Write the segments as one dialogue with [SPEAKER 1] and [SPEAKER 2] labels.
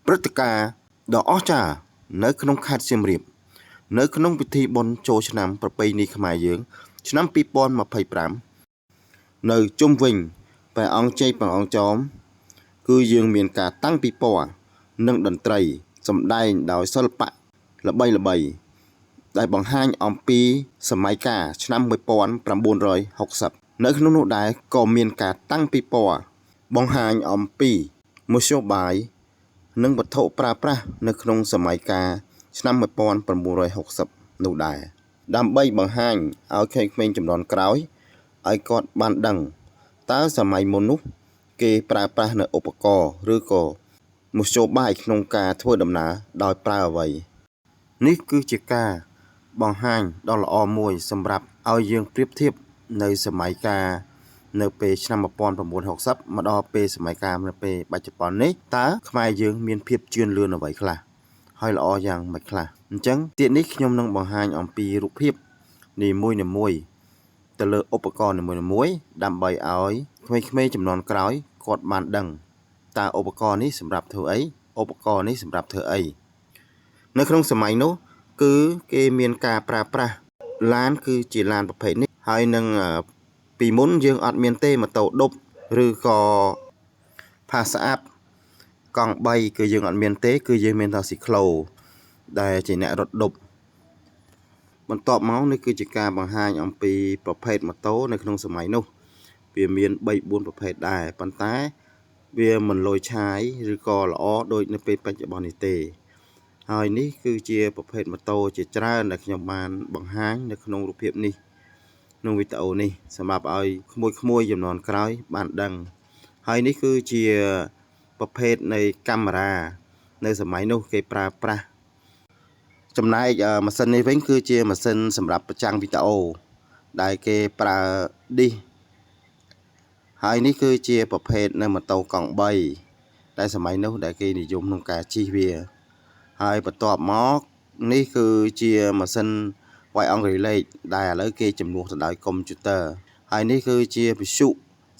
[SPEAKER 1] ព្រឹត្តិការណ៍ដ៏អស្ចារ្យនៅក្នុងខេត្តសៀមរាបនៅក្នុងពិធីបុណ្យចូលឆ្នាំប្រពៃណីខ្មែរយើងឆ្នាំ2025នៅជុំវិញព្រះអង្គជ័យព្រះអង្គចោមគឺយើងមានការតាំងពិព័រណ៍និងតន្ត្រីសម្ដែងដោយសិល្បៈល្បីៗដែលបង្ហាញអំពីសម័យកាលឆ្នាំ1960នៅក្នុងនោះដែរក៏មានការតាំងពិព័រណ៍បង្ហាញអំពីមធ្យោបាយនិងវត្ថុប្រើប្រាស់នៅក្នុងសម័យកាលឆ្នាំ1960នោះដែរដើម្បីបង្ហាញឲ្យក្មេងៗជំនាន់ក្រោយឲ្យគាត់បានដឹងតើសម័យមុននោះគេប្រើប្រាស់នៅឧបករណ៍ឬក៏មធ្យោបាយក្នុងការធ្វើដំណើរដោយប្រើអ្វីនេះគឺជាការបង្ហាញដ៏ល្អមួយសម្រាប់ឲ្យយើងប្រៀបធៀបនៅសម័យកាលនៅពេលឆ្នាំ1960មកដល់ពេលសម័យកាលនៅពេលបច្ចុប្បន្ននេះតើខ្មែរយើងមានភាពជឿនលឿនអ្វីខ្លះហើយល្អយ៉ាងម៉េចខ្លះអញ្ចឹងទៀតនេះខ្ញុំនឹងបង្ហាញអំពីរូបភាពនីមួយៗទៅលើឧបករណ៍នីមួយៗដើម្បីឲ្យក្មេងៗជំនាន់ក្រោយគាត់បានដឹងតើឧបករណ៍នេះសម្រាប់ធ្វើអីឧបករណ៍នេះសម្រាប់ធ្វើអីនៅក្នុងសម័យនោះគឺគេមានការប្រើប្រាស់ឡានគឺជាឡានប្រភេទនេះហើយនឹងពីមុនយើងអត់មានទេម៉ូតូឌុបឬក៏ផាសអាប់កង់3គឺយើងអត់មានទេគឺយើងមានតែស៊ីក្លូដែលជាអ្នករត់ឌុបបន្ទាប់មកនេះគឺជាការបង្ហាញអំពីប្រភេទម៉ូតូនៅក្នុងសម័យនោះវាមាន 3-4 ប្រភេទដែរប៉ុន្តែវាមិនលយឆាយឬក៏ល្អដូចនៅពេលបច្ចុប្បន្ននេះទេហើយនេះគឺជាប្រភេទម៉ូតូជាច្រើនដែលខ្ញុំបានបង្ហាញនៅក្នុងរូបភាពនេះក្នុងវីដេអូនេះសម្រាប់ឲ្យក្មួយៗជំនាន់ក្រោយបានដឹងហើយនេះគឺជាប្រភេទនៃកាមេរ៉ានៅសម័យនោះគេប្រើប្រាស់ចំណែកម៉ាស៊ីននេះវិញគឺជាម៉ាស៊ីនសម្រាប់បញ្ចាំងវីដេអូដែលគេប្រើ disk ហើយនេះគឺជាប្រភេទនៅម៉ូតូកង់3ដែលសម័យនោះដែលគេនិយមក្នុងការជិះវាហើយបន្ទាប់មកនេះគឺជាម៉ាស៊ីនវាយអង្គរលេខដែលឥឡូវគេជំនួសទៅដោយកុំព្យូទ័រហើយនេះគឺជាវិទ្យុ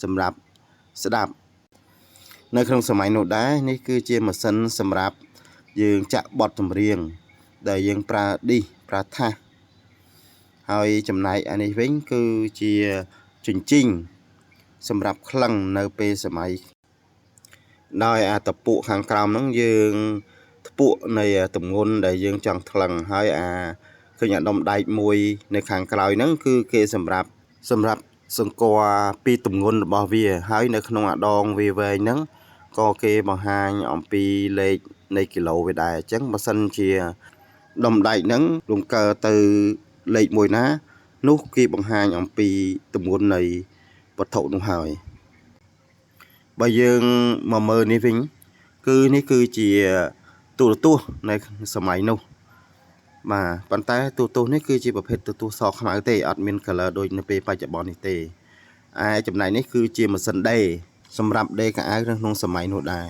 [SPEAKER 1] សម្រាប់ស្ដាប់នៅក្នុងសម័យនោះដែរនេះគឺជាម៉ាស៊ីនសម្រាប់យើងចាក់បទចម្រៀងដែលយើងប្រើ disk ប្រើថាសហើយចំណែកអានេះវិញគឺជាជញ្ជីងសម្រាប់ក្លឹងនៅពេលសម័យដោយអាតពួកខាងក្រោមហ្នឹងយើងថ្ពួកនៃទម្ងន់ដែលយើងចង់ថ្លឹងហើយឃើញអាដុំដែកមួយនៅខាងក្រោយហ្នឹងគឺគេសម្រាប់សង្កត់ពីទម្ងន់របស់វាហើយនៅក្នុងអាដងវាវែងហ្នឹងក៏គេបង្ហាញអំពីលេខនៃគីឡូវាដែរអញ្ចឹងបើសិនជាដុំដែកហ្នឹងរង្គើទៅលេខមួយណានោះគេបង្ហាញអំពីទម្ងន់នៃវត្ថុនោះហើយបើយើងមកមើលនេះវិញគឺនេះគឺជាទូរទស្សន៍នៅសម័យនោះបាទប៉ុន្តែទូរទស្សន៍នេះគឺជាប្រភេទទូរទស្សន៍សខ្មៅទេអត់មាន color ដូចនៅពេលបច្ចុប្បន្ននេះទេឯចំណែកនេះគឺជាម៉ាស៊ីនដេរសម្រាប់ដេរកៅអៅក្នុងសម័យនោះដែរ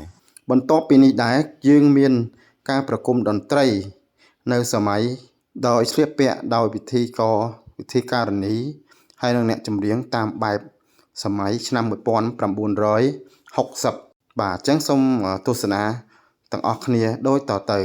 [SPEAKER 1] បន្ទាប់ពីនេះដែរយើងមានការប្រគំតន្ត្រីនៅសម័យដោយស្លៀកពាក់ដោយពិធីការនីហើយនិងអ្នកចម្រៀងតាមបែបសម័យឆ្នាំ1960បាទអញ្ចឹងសូមទស្សនាទាំងអស់គ្នាដូចតទៅ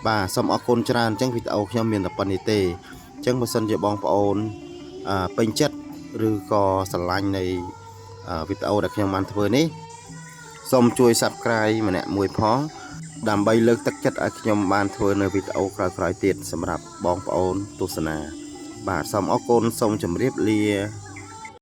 [SPEAKER 1] បាទសូមអរគុណច្រើនអញ្ចឹងវីដេអូខ្ញុំមានតែប៉ុណ្្នេះទេអញ្ចឹងបើសិនជាបងប្អូន ពេញចិត្តឬក៏ស្រឡាញ់នៃវីដេអូដែលខ្ញុំបានធ្វើនេះសូមជួយ Subscribe ម្នាក់មួយផងដើម្បីលើកទឹកចិត្តឲ្យខ្ញុំបានធ្វើនៅវីដេអូក្រោយៗទៀតសម្រាប់បងប្អូនទស្សនាបាទសូមអរគុណសូមជម្រាបលា